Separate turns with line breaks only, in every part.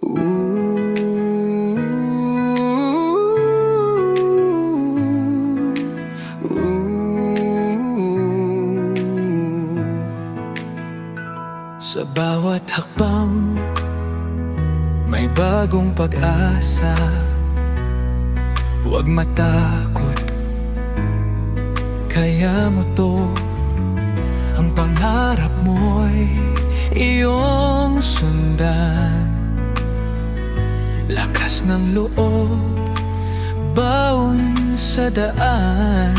Ooh, ooh. Sa bawat hakbang may bagong pag-asa. Huwag matakot, kaya mo to. Ang pangarap mo'y iyong sundan. Lakas ng loob, baon sa daan.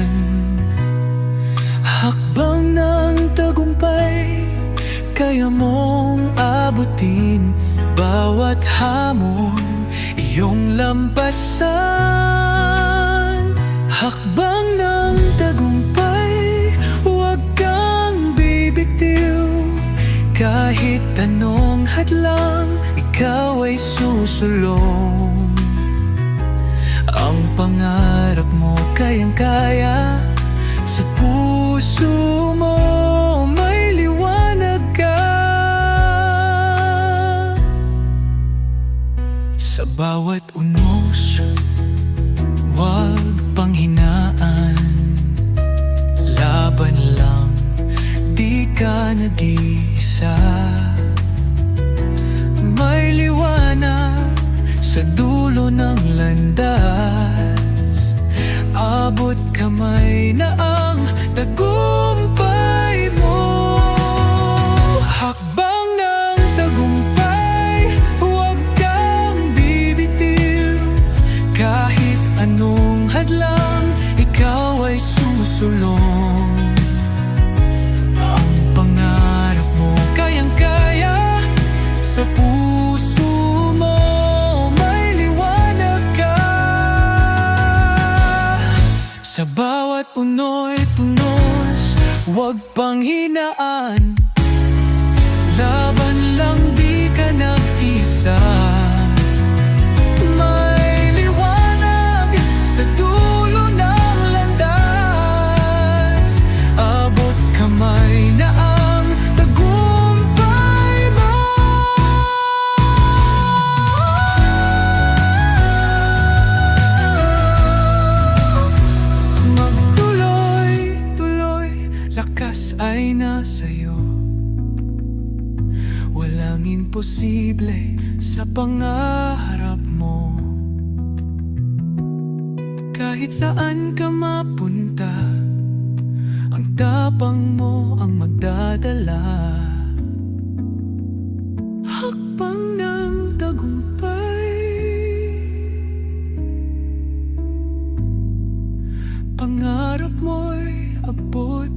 Hakbang ng tagumpay, kaya mong abutin. Bawat hamon, iyong lampasan. Hakbang ng tagumpay, huwag kang bibitiw. Kahit anong hadlang, ikaw ay susulong. Ang pangarap mo kayang-kaya. Sa puso mo may liwanag ka. Sa bawat unos, huwag panghinaan. Laban lang, di ka nag-iisa. May liwanag sa dulo ng landas. Abot kamay na ang tagumpay mo. Hakbang ng tagumpay, huwag kang bibitiw. Kahit anong hadlang, ikaw ay susulong. Ang pangarap mo kayang-kaya. Sa puso mo may liwanag ka. Sa bawat uno'y tunos, huwag panghinaan. Laban lang, di ka nag-isa. May liwanag sa dulo ng landas. Abot kamay na ang tagumpay mo. Magtuloy-tuloy, lakas ay nasa'yo. Walang imposible sa pangarap mo. Kahit saan ka mapunta, ang tapang mo ang magdadala. Hakbang ng tagumpay, pangarap mo'y abot